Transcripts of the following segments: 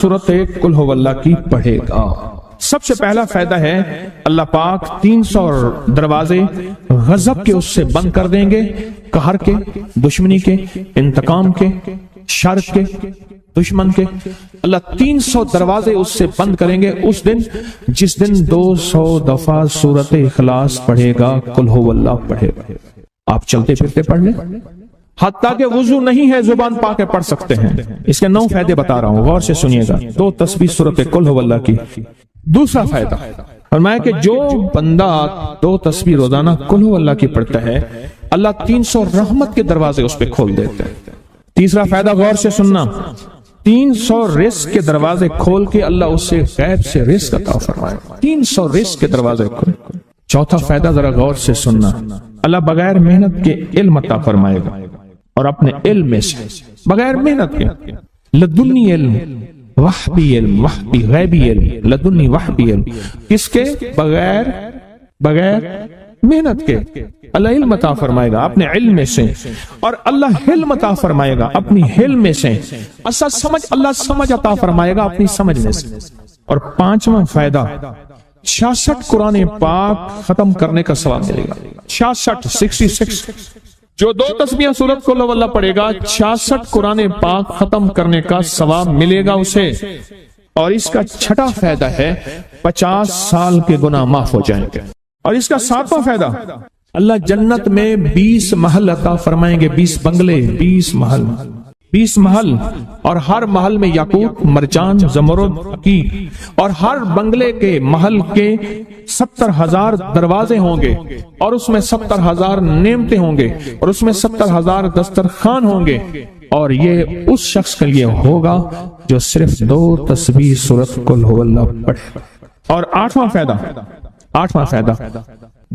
سورۃ قل هو اللہ کی پڑھے گا۔ سب سے پہلا فائدہ ہے اللہ پاک 300 دروازے غضب کے اس سے بند کر دیں گے، قہر کے، دشمنی کے، انتقام کے، شر کے، دشمن کے۔ اللہ 300 دروازے اس سے بند کریں گے اس دن جس دن 200 دفعہ سورۃ اخلاص پڑھے گا، قل هو اللہ پڑھے گا۔ آپ چلتے پھرتے پڑھ لیں، حتیٰ کہ وضو نہیں ہے زبان پا کے پڑھ سکتے ہیں۔ اس کے 9 فائدے بتا رہا ہوں، غور سے سنیے گا۔ 2 تسبیح سورۃ قل هو اللہ کی۔ دوسرا فائدہ فرمایا کہ جو بندہ 2 تسبیح روزانہ قل هو اللہ کی پڑھتا ہے، اللہ 300 رحمت کے دروازے اس پہ کھول دیتے ہیں۔ تیسرا فائدہ غور سے سننا، 300 رزق کے دروازے کھول کے اللہ اس سے غیب سے رزق عطا فرمائے گا۔ 300 رزق کے دروازے کھول۔ چوتھا فائدہ ذرا غور سے سننا، اللہ بغیر محنت کے علم عطا فرمائے گا، اور اپنے علم میں سے بغیر محنت کے، لدنی علم، وحبی علم، وحبی غیبی علم، لدنی وحبی علم، کس کے؟ بغیر محنت کے اللہ علم عطا فرمائے گا اپنے علم میں سے، اور اللہ حلم عطا فرمائے گا اپنی حلم میں سے، اللہ سمجھ عطا فرمائے گا اپنی سمجھ میں سے۔ اور 5واں فائدہ 66 قرآن پاک ختم کرنے کا ثواب ملے گا۔ 66 جو 2 تسبیح سورۃ قل هو اللہ پڑھے گا، 66 قرآن پاک ختم کرنے کا ثواب ملے گا اسے۔ اور اس کا 6واں فائدہ ہے 50 سال کے گناہ معاف ہو جائیں گے۔ اور اس کا 7واں فائدہ، اللہ جنت میں 20 محل عطا فرمائیں گے، 20 بنگلے، 20 محل، اور ہر محل میں یاقوت، مرجان، زمرد، عقیق، اور ہر بنگلے کے محل کے 70,000 دروازے ہوں گے، اور اس میں 70,000 نعمتیں ہوں گے، اور اس میں 70,000 دسترخوان ہوں گے، اور یہ اس شخص کے لیے ہوگا جو صرف 2 تسبیح سورۃ قل هو اللہ پڑھے۔ اور 8واں فائدہ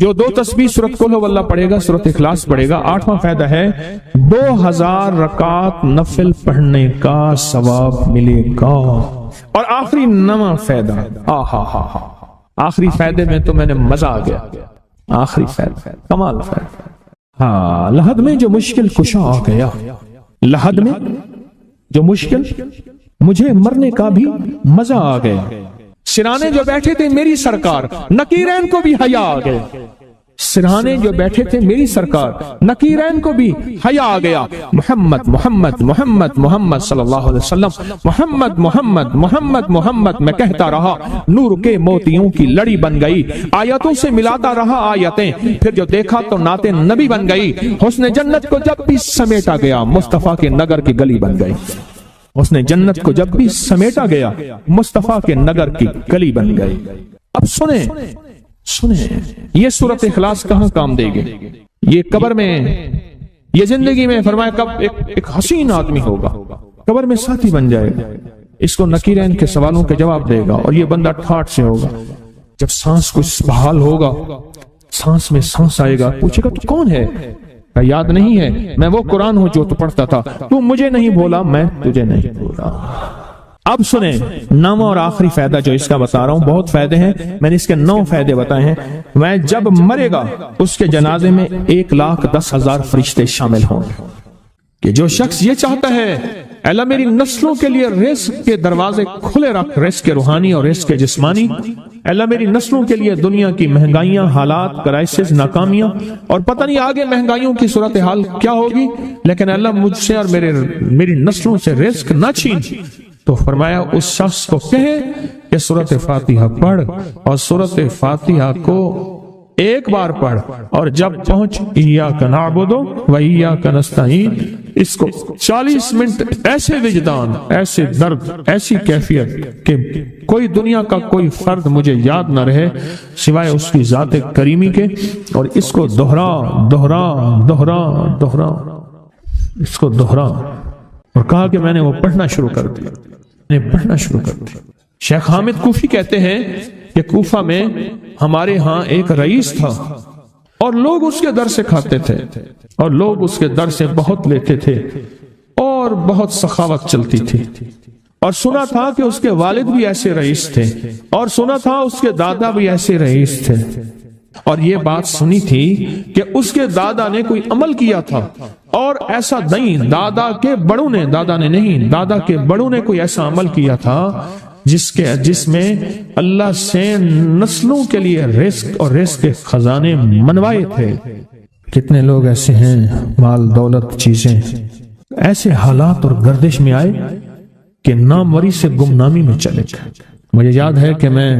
جو 2 تسبیح سورۃ قل هو اللہ پڑھے گا، سورۃ اخلاص پڑھے گا، 8واں فائدہ ہے 2000 رکعت نفل پڑھنے کا ثواب ملے گا۔ اور آخری 9واں فائدہ، آخری فائدے میں تو میں نے مزہ آ گیا، آخری فائدہ کمال فائدہ۔ لحد میں جو مشکل کشا آ گیا، لحد میں جو مشکل، مجھے مرنے کا بھی مزہ آ گیا۔ سرانے جو بیٹھے تھے میری سرکار، نکیرین کو بھی حیا آ گیا۔ سرانے جو بیٹھے تھے میری سرکار، نکیرین کو بھی حیا آ گیا۔ محمد محمد محمد محمد صلی اللہ علیہ وسلم، محمد محمد محمد محمد میں کہتا رہا، نور کے موتیوں کی لڑی بن گئی، آیتوں سے ملاتا رہا آیتیں، پھر جو دیکھا تو نعت نبی بن گئی۔ حسن جنت کو جب بھی سمیٹا گیا، مصطفیٰ کے نگر کی گلی بن گئی۔ اس نے جنت کو جب بھی سمیٹا گیا، مصطفیٰ کے نگر کی گلی بن گئی۔ اب سنیں یہ سورۃ اخلاص کہاں کام دے گی؟ یہ قبر میں، یہ زندگی میں، فرمایا کب ایک حسین آدمی ہوگا، قبر میں ساتھی بن جائے گا، اس کو نکیرین کے سوالوں کے جواب دے گا، اور یہ بندہ ٹھاٹ سے ہوگا۔ جب سانس کچھ بحال ہوگا، سانس میں سانس آئے گا، پوچھے گا تو کون ہے؟ یاد نہیں ہے، میں وہ قرآن ہوں جو تو پڑھتا تھا، تو مجھے نہیں بولا، میں تجھے نہیں بولا۔ اب سنیں 9واں اور آخری فائدہ جو اس کا بتا رہا ہوں، بہت فائدے ہیں، میں نے اس کے 9 فائدے بتائے ہیں۔ میں جب مرے گا اس کے جنازے میں 1,10,000 فرشتے شامل ہوں گے، کہ جو شخص یہ چاہتا ہے اللہ میری نسلوں کے لیے رزق کے دروازے کھلے رکھ، رزق روحانی اور رزق جسمانی، اللہ میری نسلوں کے لیے دنیا کی مہنگائیاں، حالات، کرائسس، ناکامیاں، اور پتہ نہیں آگے مہنگائیوں کی صورتحال کیا ہوگی، لیکن اللہ مجھ سے اور میری نسلوں سے رزق نہ چھین، تو فرمایا اس شخص کو کہے کہ سورۃ فاتحہ پڑھ، اور سورۃ فاتحہ کو ایک بار پڑھ، اور جب پہنچ ایاک نعبد و ایاک نستعین، اس کو 40 منٹ ایسے وجدان، ایسے درد، ایسی کیفیت کہ کوئی دنیا کا کوئی فرد مجھے یاد نہ رہے سوائے اس کی ذات کریمی کے، اور اس کو دہرا دہرا دہرا دہرا، اس کو دہرا۔ اور کہا کہ میں نے وہ پڑھنا شروع کر دیا، شیخ حامد کوفی کہتے ہیں کہ کوفہ میں ہمارے ہاں ایک رئیس تھا، اور لوگ اس کے در سے کھاتے تھے، اور لوگ اس کے در سے بہت لیتے تھے، اور بہت سخاوت چلتی تھی، اور سنا تھا کہ اس کے والد بھی ایسے رئیس تھے، اور سنا تھا اس کے دادا بھی ایسے رئیس تھے، اور یہ بات سنی تھی کہ اس کے دادا نے کوئی عمل کیا تھا اور ایسا نہیں دادا کے بڑوں نے، دادا نے نہیں، دادا کے بڑوں نے کوئی ایسا عمل کیا تھا جس میں اللہ سے نسلوں کے لیے رزق اور رزق کے خزانے منوائے تھے۔ کتنے لوگ ایسے ہیں، مال دولت چیزیں ایسے حالات اور گردش میں آئے کہ ناموری سے گمنامی میں چلے گئے۔ مجھے یاد ہے کہ میں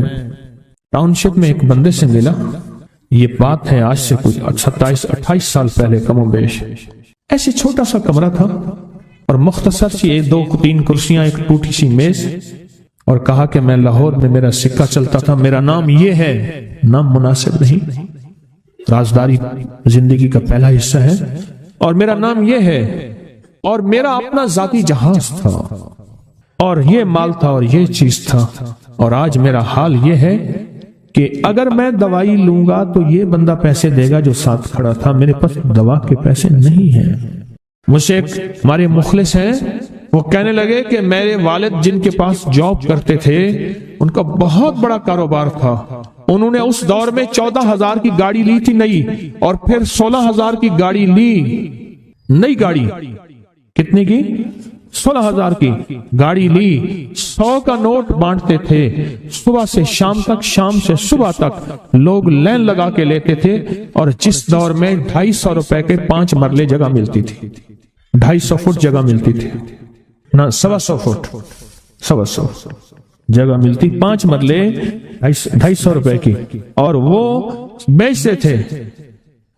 ٹاؤن شپ میں ایک بندے سے ملا، یہ بات ہے آج سے کوئی 27-28 سال پہلے کم و بیش۔ ایسے چھوٹا سا کمرہ تھا اور مختصر سی 2-3 کرسیاں، ایک ٹوٹی سی میز، اور کہا کہ میں لاہور میں میرا سکہ چلتا تھا، میرا نام یہ ہے، نام مناسب نہیں، رازداری زندگی کا پہلا حصہ ہے، اور میرا نام یہ ہے، اور میرا اپنا ذاتی جہاز تھا، اور یہ مال تھا، اور یہ چیز تھا، اور آج میرا حال یہ ہے کہ اگر میں دوائی لوں گا تو یہ بندہ پیسے دے گا جو ساتھ کھڑا تھا، میرے پاس دوا کے پیسے نہیں ہیں۔ مجھ سے ایک ہمارے مخلص ہیں، وہ کہنے لگے کہ میرے والد جن کے پاس جاب کرتے تھے ان کا بہت بڑا کاروبار تھا، انہوں نے اس دور میں 14,000 کی گاڑی لی تھی نئی، اور پھر 16,000 کی گاڑی لی، نئی گاڑی، کتنے کی؟ 16,000 کی گاڑی لی، 100 کا نوٹ بانٹتے تھے، صبح سے شام تک، شام سے صبح تک لوگ لین لگا کے لیتے تھے، اور جس دور میں 250 روپے کے 5 مرلے جگہ ملتی تھی، 250 فٹ جگہ ملتی تھی، نہ 125 فٹ، 125 جگہ ملتی، 5 مرلے 250 روپے کی، اور وہ بیچتے تھے۔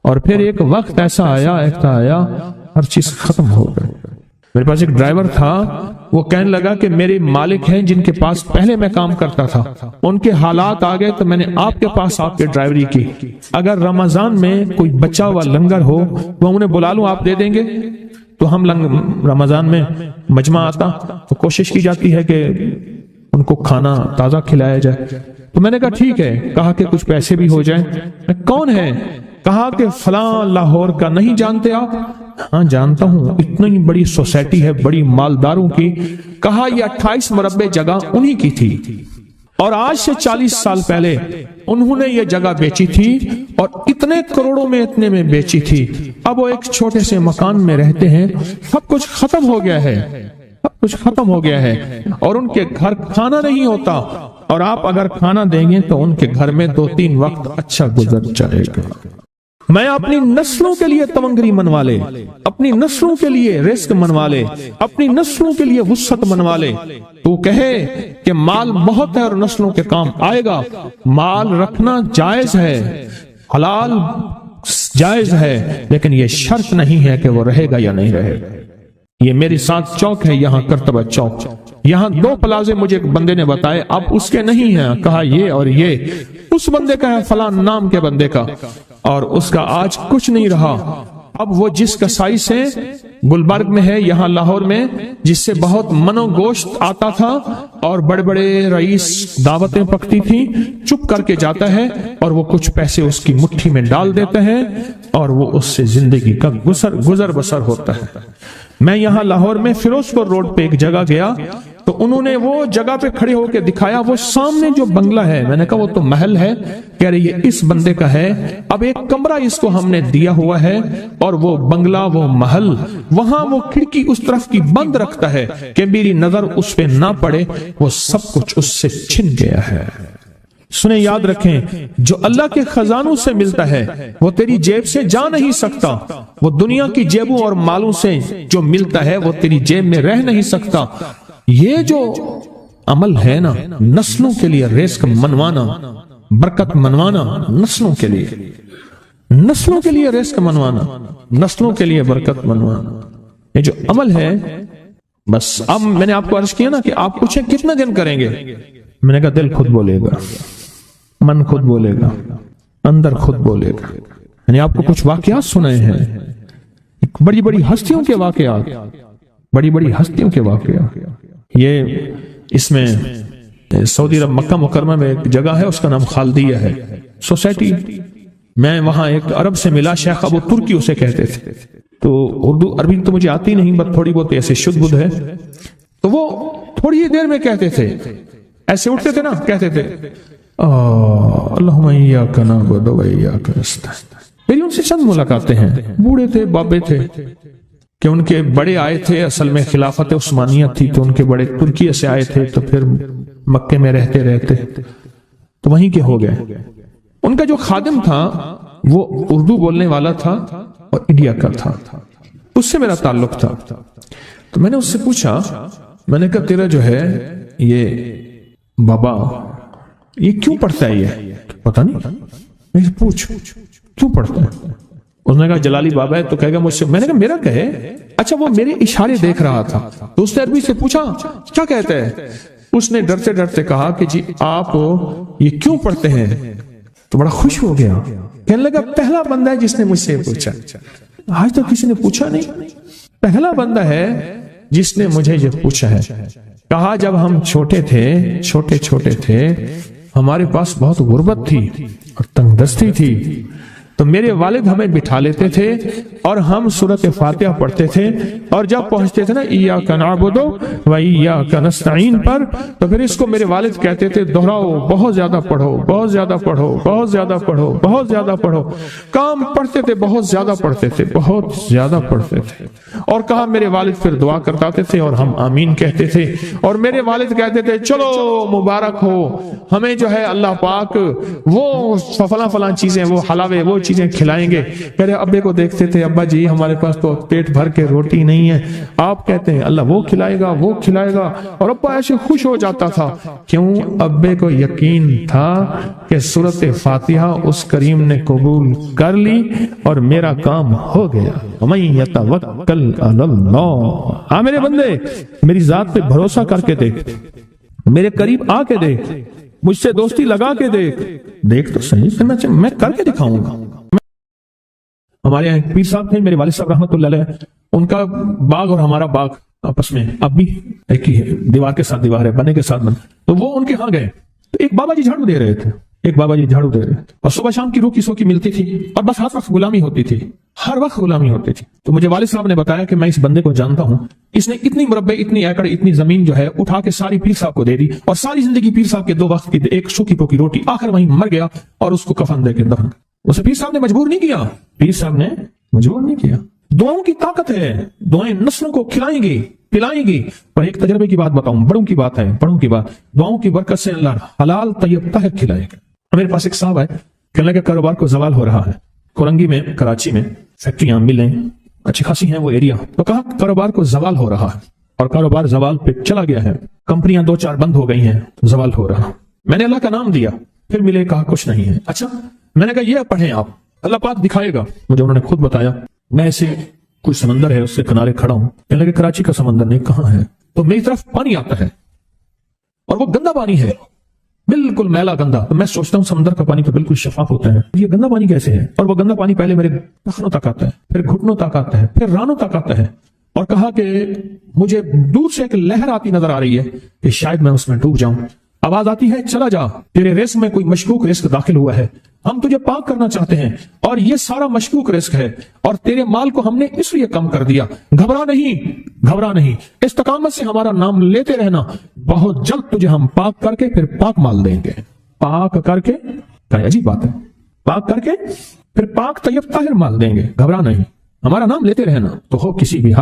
اور پھر ایک وقت ایسا آیا ہر چیز ختم ہو گئی۔ میرے پاس ایک ڈرائیور تھا، وہ کہنے لگا کہ میرے مالک ہیں جن کے پاس پہلے میں کام کرتا تھا، ان کے حالات آ گئے تو میں نے آپ کے پاس آپ کے ڈرائیوری کی، اگر رمضان میں کوئی بچا ہوا لنگر ہو وہ انہیں بلا لوں، آپ دے دیں گے؟ تو ہم رمضان میں مجمع آتا تو کوشش کی جاتی ہے کہ ان کو کھانا تازہ کھلایا جائے، تو میں نے کہا ٹھیک ہے، کہا کہ کچھ پیسے بھی ہو جائیں۔ کون ہے؟ کہا کہ فلاں لاہور کا، نہیں جانتے آپ؟ ہاں جانتا ہوں، اتنی بڑی سوسائٹی ہے بڑی مالداروں کی۔ کہا یہ 28 مربع جگہ انہی کی تھی، اور آج سے 40 سال پہلے انہوں نے یہ جگہ بیچی تھی، اور اتنے کروڑوں میں اتنے میں بیچی تھی۔ اب وہ ایک چھوٹے سے مکان میں رہتے ہیں، سب کچھ ختم ہو گیا ہے، سب کچھ ختم ہو گیا ہے، اور ان کے گھر کھانا نہیں ہوتا، اور آپ اگر کھانا دیں گے تو ان کے گھر میں 2-3 وقت اچھا گزر جائے گا۔ میں اپنی نسلوں کے لیے تمنگری منوا لے، اپنی نسلوں کے لیے رزق منوا لے، اپنی نسلوں کے لیے وسعت منوا لے۔ تو کہے کہ مال بہت ہے اور نسلوں کے کام آئے گا، مال رکھنا جائز ہے، حلال جائز ہے، لیکن یہ شرط نہیں ہے کہ وہ رہے گا یا نہیں رہے گا۔ یہ میری ساتھ چوک ہے، یہاں کرتبہ چوک، یہاں 2 پلازے مجھے ایک بندے نے بتائے، اب اس کے نہیں ہیں، کہا یہ اور یہ اس بندے کا ہے، فلاں نام کے بندے کا، اور اس کا آج کچھ نہیں رہا۔ اب وہ جس کسائی سے گلبرگ میں ہے، یہاں لاہور میں، جس سے بہت منو گوشت آتا تھا اور بڑے بڑے رئیس دعوتیں پکتی تھیں، چپ کر کے جاتا ہے اور وہ کچھ پیسے اس کی مٹھی میں ڈال دیتے ہیں اور وہ اس سے زندگی کا گزر بسر ہوتا ہے۔ میں یہاں لاہور میں فیروز پور روڈ پہ ایک جگہ گیا تو انہوں نے وہ جگہ پہ کھڑے ہو کے دکھایا، وہ سامنے جو بنگلہ ہے، میں نے کہا وہ تو محل ہے، کہہ رہے یہ اس بندے کا ہے، اب ایک کمرہ اس کو ہم نے دیا ہوا ہے، اور وہ بنگلہ وہ محل وہاں وہ کھڑکی اس طرف کی بند رکھتا ہے کہ میری نظر اس پہ نہ پڑے، وہ سب کچھ اس سے چھن گیا ہے۔ سنیں، یاد رکھیں، جو اللہ کے خزانوں سے ملتا ہے وہ تیری جیب سے جا نہیں سکتا، وہ دنیا کی جیبوں اور مالوں سے جو ملتا ہے وہ تیری جیب میں رہ نہیں سکتا۔ یہ جو عمل ہے نا، نسلوں کے لیے رزق منوانا، برکت منوانا، نسلوں کے لیے، نسلوں کے لیے رزق منوانا، نسلوں کے لیے برکت منوانا، یہ جو عمل ہے، بس اب میں نے آپ کو عرض کیا نا کہ آپ پوچھیں کتنے دن کریں گے، میں نے کہا دل خود بولے گا، من خود بولے گا، اندر خود بولے گا۔ یعنی آپ کو کچھ واقعات سنائے ہیں، بڑی بڑی ہستیوں کے واقعات، بڑی بڑی ہستیوں کے واقعات۔ یہ اس میں سعودی عرب مکہ مکرمہ میں ایک جگہ ہے، اس کا نام خالدیہ ہے سوسائٹی۔ میں وہاں ایک عرب سے ملا، شیخ ابو ترکی اسے کہتے تھے، تو اردو عربی تو مجھے آتی نہیں، بس تھوڑی بہت ایسے شدھ بدھ ہے، تو وہ تھوڑی ہی دیر میں کہتے تھے، ایسے اٹھتے تھے نا، کہتے تھے اللہم ایاک نعبد و ایاک نستعین۔ میری ان سے چند ملاقاتیں ہیں، بوڑھے تھے، بابے تھے، کہ ان کے بڑے آئے تھے، اصل میں خلافت عثمانیہ تھی تو ان کے بڑے ترکیہ سے آئے تھے، تو پھر مکے میں رہتے رہتے تو وہیں کے ہو گئے۔ ان کا جو خادم تھا وہ اردو بولنے والا تھا اور انڈیا کا تھا، اس سے میرا تعلق تھا۔ تو میں نے اس سے پوچھا، میں نے کہا تیرا جو ہے یہ بابا یہ کیوں پڑھتا ہے؟ یہ پتہ نہیں، میں پوچھ کیوں پڑھتا ہے؟ اس نے کہا جلالی بابا ہے تو کہے گا مجھ سے۔ میں نے کہا میرا کہے؟ اچھا وہ میرے اشارے دیکھ رہا تھا تو اس نے عربی سے پوچھا کیا کہتے ہیں؟ اس نے ڈرتے ڈرتے کہا کہ جی آپ یہ کیوں پڑھتے ہیں؟ تو بڑا خوش ہو گیا، کہنے لگا پہلا بندہ ہے جس نے مجھ سے پوچھا، آج تک کسی نے پوچھا نہیں، پہلا بندہ ہے جس نے مجھے یہ پوچھا ہے۔ کہا جب ہم چھوٹے تھے ہمارے پاس بہت غربت تھی اور تنگ دستی تھی، تو میرے والد ہمیں بٹھا لیتے تھے اور ہم سورۃ فاتحہ پڑھتے تھے، اور جب پہنچتے تھے نا ایاک نعبد و ایاک نستعین پر، تو پھر اس کو میرے والد کہتے تھے دہراؤ، بہت زیادہ پڑھو، بہت زیادہ پڑھو، بہت زیادہ پڑھو، بہت زیادہ پڑھو۔ کام پڑھتے تھے، بہت زیادہ پڑھتے تھے، بہت زیادہ پڑھتے تھے۔ اور کہا میرے والد پھر دعا کرتے تھے اور ہم آمین کہتے تھے، اور میرے والد کہتے تھے چلو مبارک ہو، ہمیں جو ہے اللہ پاک وہ فلاں چیزیں، وہ حلاوے، وہ چیزیں کھلائیں گے۔ میرے ابے کو دیکھتے تھے، ابا جی ہمارے پاس تو پیٹ بھر کے روٹی نہیں ہے، آپ کہتے ہیں اللہ وہ کھلائے گا، وہ کھلائے گا، اور ابا ایسے خوش ہو جاتا تھا۔ کیوں؟ ابے کو یقین تھا کہ سورۃ فاتحہ اس کریم نے قبول کر لی اور میرا کام ہو گیا۔ وَمَن يَتَوَكَّلْ عَلَى اللَّهِ، ہاں میرے بندے میری ذات پہ بھروسہ کر کے دیکھ، میرے قریب آ کے دیکھ، مجھ سے دوستی لگا کے دیکھ تو صحیح، پھر میں کر کے دکھاؤں گا۔ ہمارے یہاں ایک پیر صاحب تھے، میرے والد صاحب رحمۃ اللہ علیہ، ان کا باغ اور ہمارا باغ آپس میں اب بھی ایک ہی ہے، دیوار کے ساتھ دیوار ہے، بنے کے ساتھ بنے۔ تو وہ ان کے ہاں گئے تو ایک بابا جی جھاڑو دے رہے تھے، اور صبح شام کی روکی سوکی ملتی تھی، اور بس ہر وقت غلامی ہوتی تھی، ہر وقت غلامی ہوتی تھی۔ تو مجھے والد صاحب نے بتایا کہ میں اس بندے کو جانتا ہوں، اس نے اتنی مربع، اتنی ایکڑ، اتنی زمین جو ہے اٹھا کے ساری پیر صاحب کو دے دی، اور ساری زندگی پیر صاحب کے 2 وقت کی ایک سوکھی پوکی روٹی، آخر وہیں مر گیا اور اس کو کفن دے کے دفن۔ اسے پیر صاحب نے مجبور نہیں کیا، پیر صاحب نے مجبور نہیں کیا۔ دعاؤں کی طاقت ہے، دعائیں نسلوں کو کھلائیں گی، پلائیں گی۔ اور ایک تجربے کی بات بتاؤں، بڑوں کی بات ہے، بڑوں کی بات، دعاؤں کی برکت سے اللہ حلال طیب طاہر کھلائے گا۔ میرے پاس ایک صاحب ہے، کہنے لگا کاروبار کو زوال ہو رہا ہے، کورنگی میں، کراچی میں فیکٹریاں، ملیں اچھی خاصی ہیں وہ ایریا، تو کہا کاروبار کو زوال ہو رہا ہے، اور کاروبار زوال پہ چلا گیا ہے، کمپنیاں 2-4 بند ہو گئی ہیں، زوال ہو رہا۔ میں نے اللہ کا نام دیا، پھر ملے، کہا کچھ نہیں ہے۔ اچھا، میں نے کہا یہ پڑھیں آپ، اللہ پاک دکھائے گا مجھے۔ انہوں نے خود بتایا، میں ایسے کوئی سمندر ہے اس سے کنارے کھڑا ہوں، کہنے لگے کراچی کا سمندر نہیں، کہاں ہے؟ تو میری طرف پانی آتا ہے اور وہ گندا پانی ہے، بالکل میلا گندا۔ تو میں سوچتا ہوں سمندر کا پانی تو بالکل شفاف ہوتا ہے، یہ گندا پانی کیسے ہے؟ اور وہ گندا پانی پہلے میرے ٹخنوں تک آتا ہے، پھر گھٹنوں تک آتا ہے، پھر رانوں تک آتا ہے۔ اور کہا کہ مجھے دور سے ایک لہر آتی نظر آ رہی ہے کہ شاید میں اس میں ڈوب جاؤں۔ آواز آتی ہے چلا جا، تیرے رزق میں کوئی مشکوک رزق داخل ہوا ہے، ہم تجھے پاک کرنا چاہتے ہیں، اور یہ سارا مشکوک رزق ہے، اور تیرے مال کو ہم نے اس لیے کم کر دیا۔ گھبرا نہیں، استقامت سے ہمارا نام لیتے رہنا، بہت جلد تجھے ہم پاک کر کے پھر پاک مال دیں گے۔ پاک کر کے، عجیب بات ہے، پاک کر کے پھر پاک طیب طاہر مال دیں گے۔ گھبرا نہیں، ہمارا نام لیتے رہنا، تو ہو کسی بھی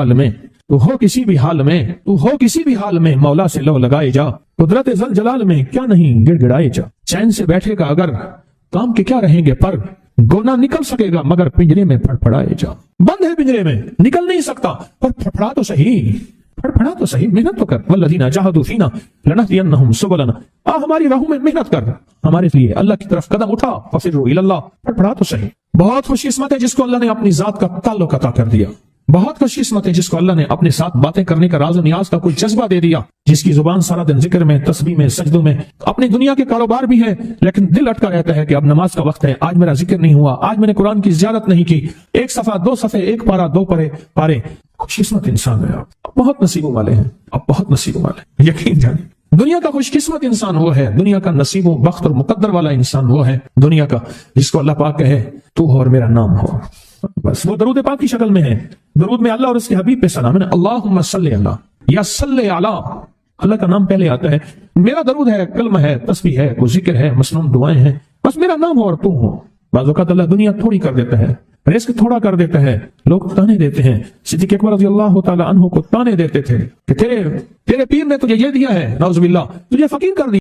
حال میں، مولا سے لو لگائے جا، قدرت ذل جلال میں کیا نہیں گڑ گڑائے جا۔ چین سے بیٹھے گا اگر کام کے کیا رہیں گے پر، گونا نکل سکے گا مگر پنجرے میں پھڑپڑائے جا۔ بند ہے پنجرے میں، نکل نہیں سکتا، پر پھڑپڑا تو صحیح، محنت تو کر۔ والذین جاہدوا فینا لنہدینہم سبلنا، ہماری راہوں میں محنت کر، ہمارے لیے اللہ کی طرف قدم اٹھا، ففروا الی اللہ، پھڑپڑا تو صحیح۔ بہت خوش قسمت ہے جس کو اللہ نے اپنی ذات کا تعلق عطا کر دیا، بہت خوش قسمت ہے جس کو اللہ نے اپنے ساتھ باتیں کرنے کا راز و نیاز کا کوئی جذبہ دے دیا، جس کی زبان سارا دن ذکر میں، تسبیح میں، سجدوں میں، اپنی دنیا کے کاروبار بھی ہے لیکن دل اٹکا رہتا ہے کہ اب نماز کا وقت ہے، آج میرا ذکر نہیں ہوا، آج میں نے قرآن کی زیارت نہیں کی، 1 صفحہ 2 صفحے، 1 پارہ 2 پارے۔ خوش قسمت انسان ہے، اب بہت نصیبوں والے ہیں، یقین جانیں۔ دنیا کا خوش قسمت انسان وہ ہے، دنیا کا نصیب و بخت اور مقدر والا انسان وہ ہے دنیا کا جس کو اللہ پاک کہے تو ہو اور میرا نام ہو، بس وہ درود پاک کی شکل میں ہے۔ درود میں اللہ اور اس کے حبیب پہ سلام ہے، اللہم صلی اللہ یا صلی علی، اللہ کا نام پہلے آتا ہے۔ میرا درود ہے، کلمہ ہے، تسبیح ہے، کوئی ذکر ہے، مسنون دعائیں ہیں، بس میرا نام ہو اور تم ہو۔ بعض اوقات اللہ دنیا تھوڑی کر دیتا ہے، رزق تھوڑا کر دیتا ہے، لوگ تانے دیتے ہیں۔ صدیق اکبر رضی اللہ تعالی عنہ کو تانے دیتے تھے کہ تیرے پیر نے تجھے یہ دیا ہے، نعوذ باللہ، تجھے فقیر کر دیا۔